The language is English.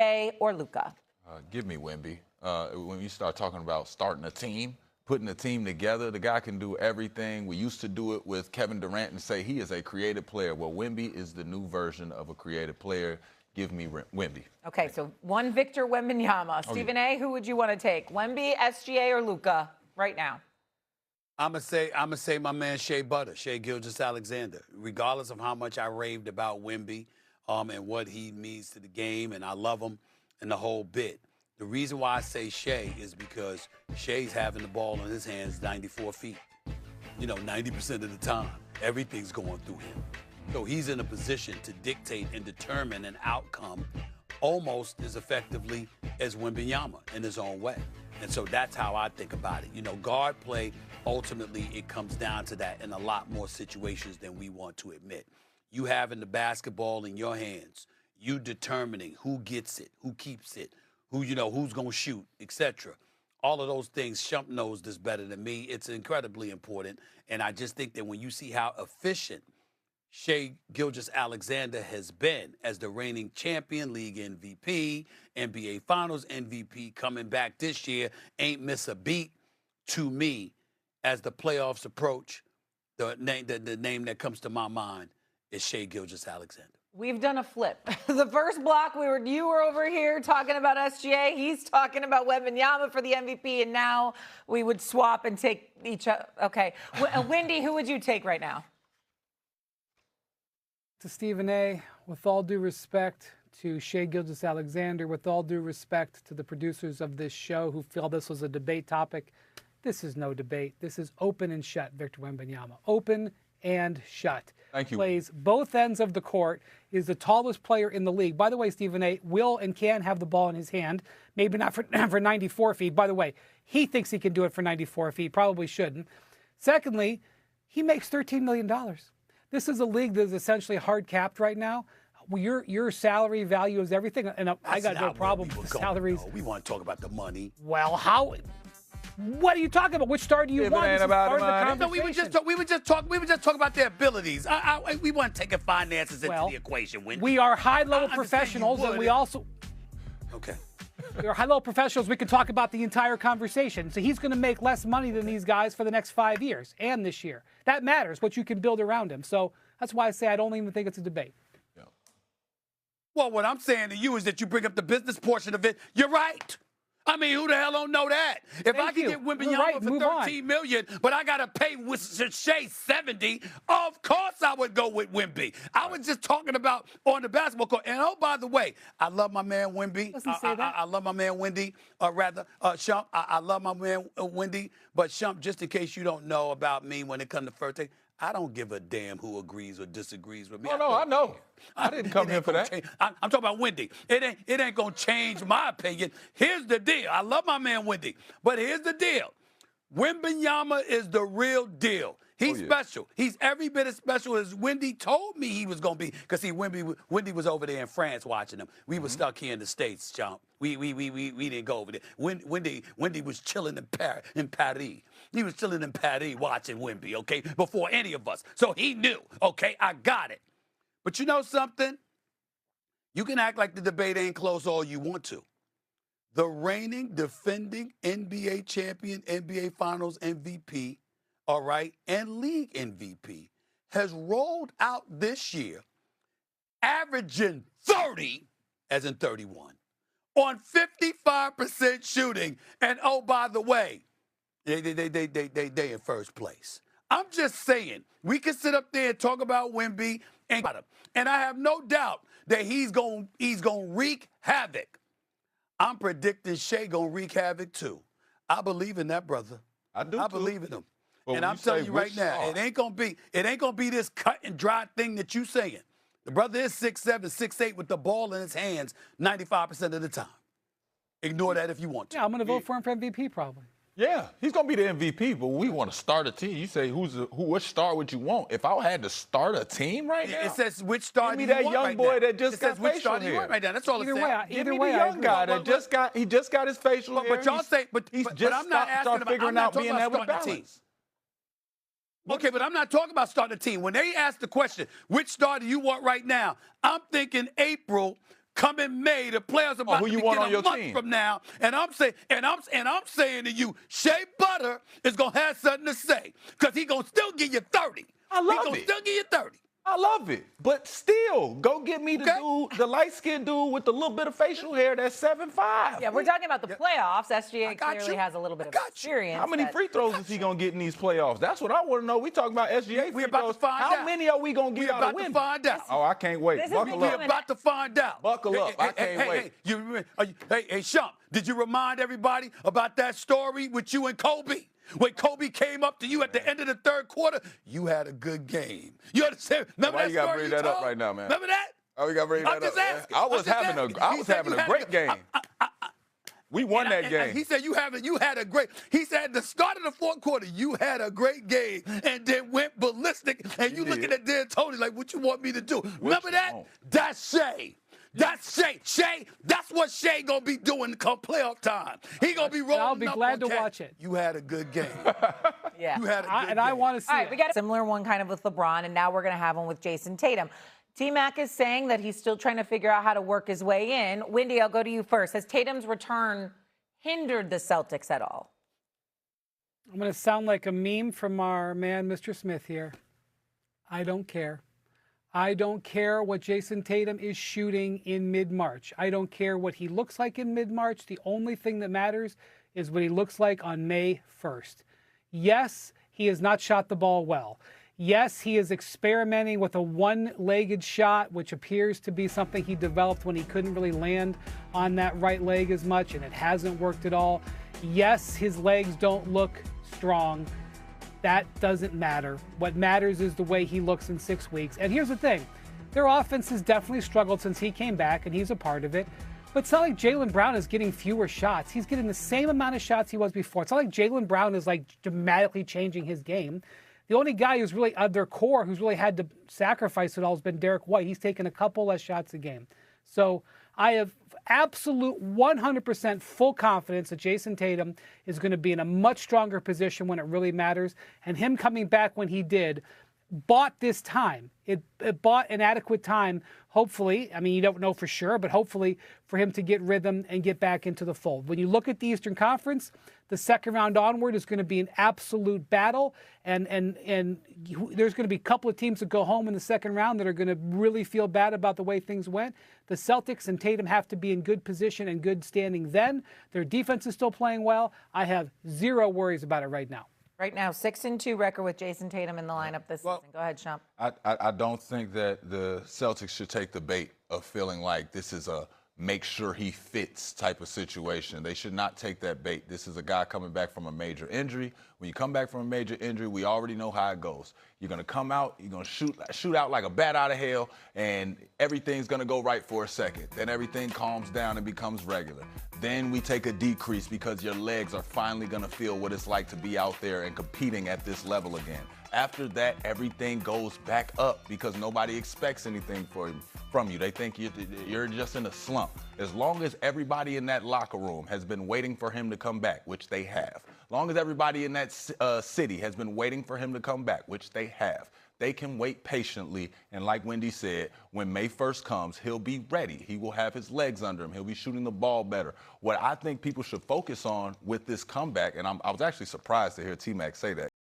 SGA or Luka? Give me Wemby. When you start talking about starting a team, putting a team together, the guy can do everything. We used to do it with Kevin Durant and say he is a creative player. Well, Wemby is the new version of a creative player. Give me Wemby. Okay, so one Victor Wembanyama. Stephen A., who would you want to take? Wemby, SGA, or Luka right now? I'm gonna say my man Shea Gilgeous-Alexander. Regardless of how much I raved about Wemby and what he means to the game, and I love him and the whole bit. The reason why I say Shea is because Shea's having the ball in his hands 94 feet. 90% of the time, everything's going through him. So he's in a position to dictate and determine an outcome almost as effectively as Wembanyama in his own way. And so that's how I think about it. Guard play, ultimately, it comes down to that in a lot more situations than we want to admit. You having the basketball in your hands, you determining who gets it, who keeps it, who's going to shoot, etc. All of those things, Shump knows this better than me. It's incredibly important. And I just think that when you see how efficient Shea Gilgeous-Alexander has been as the reigning champion, league MVP, NBA Finals MVP, coming back this year, ain't miss a beat. To me, as the playoffs approach, the name that comes to my mind is Shea Gilgeous-Alexander. We've done a flip. The first block, you were over here talking about SGA. He's talking about Wembanyama for the MVP, and now we would swap and take each other. Okay. Wendy, who would you take right now? To Stephen A., with all due respect to Shea Gilgeous-Alexander, with all due respect to the producers of this show who feel this was a debate topic, this is no debate. This is open and shut, Victor Wembanyama. Open and shut. Thank you. Plays both ends of the court, is the tallest player in the league. By the way, Stephen A. will and can have the ball in his hand, maybe not for 94 feet. By the way, he thinks he can do it for 94 feet, probably shouldn't. Secondly, he makes $13 million. This is a league that is essentially hard capped right now. Your salary value is everything, and I got no problem with the salaries. We want to talk about the money. Well, how? What are you talking about? Which star do you want? This is part of the conversation. No, we would just talk about their abilities. We want to take finances into the equation. Wendy. We are high-level professionals, and we also. Okay. We are high-level professionals. We can talk about the entire conversation. So he's going to make less money than these guys for the next 5 years and this year. That matters, what you can build around him. So that's why I say I don't even think it's a debate. Yeah. Well, what I'm saying to you is that you bring up the business portion of it. You're right. I mean, who the hell don't know that? If I can get Wembanyama for $13 million, but I got to pay Shea $70, of course I would go with Wemby. I was just talking about on the basketball court. And, oh, by the way, I love my man Wemby. I love my man Wendy, Shump. I love my man Wendy. But, Shump, just in case you don't know about me when it comes to first take, I don't give a damn who agrees or disagrees with me. Oh, no, I know. I didn't come here for that. I'm talking about Wendy. It ain't going to change my opinion. Here's the deal. I love my man Wendy. But here's the deal. Wembanyama is the real deal. He's special. He's every bit as special as Wendy told me he was going to be. Because, see, Wendy was over there in France watching him. We were stuck here in the States, Chomp. We didn't go over there. Wendy was chilling in Paris. He was chilling in Paris watching Wemby, okay, before any of us. So he knew, okay, I got it. But you know something? You can act like the debate ain't close all you want to. The reigning, defending NBA champion, NBA Finals MVP, all right, and league MVP has rolled out this year, averaging 30, as in 31, on 55% shooting. And oh, by the way, they in first place. I'm just saying, we can sit up there and talk about Wemby and I have no doubt that he's going wreak havoc. I'm predicting Shea going to wreak havoc too. I believe in that, brother. I believe in him. Well, and I'm telling you right now, it ain't gonna be this cut and dry thing that you saying. The brother is 6'7", 6'8", with the ball in his hands 95% of the time. Ignore that if you want to. Yeah, I'm gonna vote for him for MVP probably. Yeah, he's going to be the MVP, but we want to start a team. You say, which star would you want? If I had to start a team right now? It says, which star do you want right now? Give me that young boy that just got which facial star do you want right now? That's all it says. Give me the young guy that just got his facial hair. But y'all say, but I'm not asking about, I'm not talking about starting a team. Okay, but I'm not talking about starting a team. When they ask the question, which star do you want right now? I'm thinking April come in May. The players about who to you begin want on a your month team? from now, and I'm saying to you, Shea Butter is gonna have something to say because he gonna still give you 30. I love He gonna it. still give you 30. I love it. But still, go get me the dude, the light-skinned dude with the little bit of facial hair that's 7'5". Yeah, we're talking about the playoffs. SGA got clearly you. has a little bit of got you. experience. How many free throws is he going to get in these playoffs? That's what I want to know. We talking about SGA We free about throws. to find How out. many are we going to We get out of about to Wemby? find out. Oh, I can't wait. This is Buckle We're up. becoming- about to find out. Buckle up. I can't wait. Hey, Shump, did you remind everybody about that story with you and Kobe? When Kobe came up to you at the end of the third quarter, you had a good game. You understand? Remember Why that you gotta story bring that up told? right now, man? Remember that? Oh, we got to bring I'm that up. just man. asking. I I'm was just having asking. I He was said having you a had great a good- game. We won that game. He said you had a great. He said at the start of the fourth quarter you had a great game and then went ballistic. And you looking at Dan Tony like, what you want me to do? Remember you that? want? That's Shea. That's Shea. Shea. That's what Shea gonna be doing come playoff time. He gonna be rolling. I'll be up glad on to Cat. watch it. You had a good game. Yeah. You had a good game. I want to see All right, it. we got a similar one kind of with LeBron, and now we're going to have one with Jason Tatum. T-Mac is saying that he's still trying to figure out how to work his way in. Wendy, I'll go to you first. Has Tatum's return hindered the Celtics at all? I'm going to sound like a meme from our man, Mr. Smith here. I don't care. I don't care what Jason Tatum is shooting in mid-March. I don't care what he looks like in mid-March. The only thing that matters is what he looks like on May 1st. Yes, he has not shot the ball well. Yes, he is experimenting with a one-legged shot, which appears to be something he developed when he couldn't really land on that right leg as much, and it hasn't worked at all. Yes, his legs don't look strong. That doesn't matter. What matters is the way he looks in 6 weeks. And here's the thing. Their offense has definitely struggled since he came back, and he's a part of it. But it's not like Jaylen Brown is getting fewer shots. He's getting the same amount of shots he was before. It's not like Jaylen Brown is like dramatically changing his game. The only guy who's really at their core, who's really had to sacrifice it all, has been Derek White. He's taken a couple less shots a game. So I have absolute 100% full confidence that Jason Tatum is going to be in a much stronger position when it really matters. And him coming back when he did bought this time. It bought an adequate time, hopefully. I mean, you don't know for sure, but hopefully for him to get rhythm and get back into the fold. When you look at the Eastern Conference, the second round onward is going to be an absolute battle. And there's going to be a couple of teams that go home in the second round that are going to really feel bad about the way things went. The Celtics and Tatum have to be in good position and good standing then. Their defense is still playing well. I have zero worries about it right now. Right now, 6-2 record with Jason Tatum in the lineup this season. Go ahead, Shump. I don't think that the Celtics should take the bait of feeling like this is a make sure he fits type of situation. They should not take that bait. This is a guy coming back from a major injury. When you come back from a major injury, we already know how it goes. You're going to come out, you're going to shoot out like a bat out of hell, and everything's going to go right for a second. Then everything calms down and becomes regular. Then we take a decrease because your legs are finally going to feel what it's like to be out there and competing at this level again. After that, everything goes back up because nobody expects anything from you. They think you're just in a slump. As long as everybody in that locker room has been waiting for him to come back, which they have, as long as everybody in that city has been waiting for him to come back, which they have, they can wait patiently. And like Wendy said, when May 1st comes, he'll be ready. He will have his legs under him. He'll be shooting the ball better. What I think people should focus on with this comeback, and I was actually surprised to hear T-Mac say that,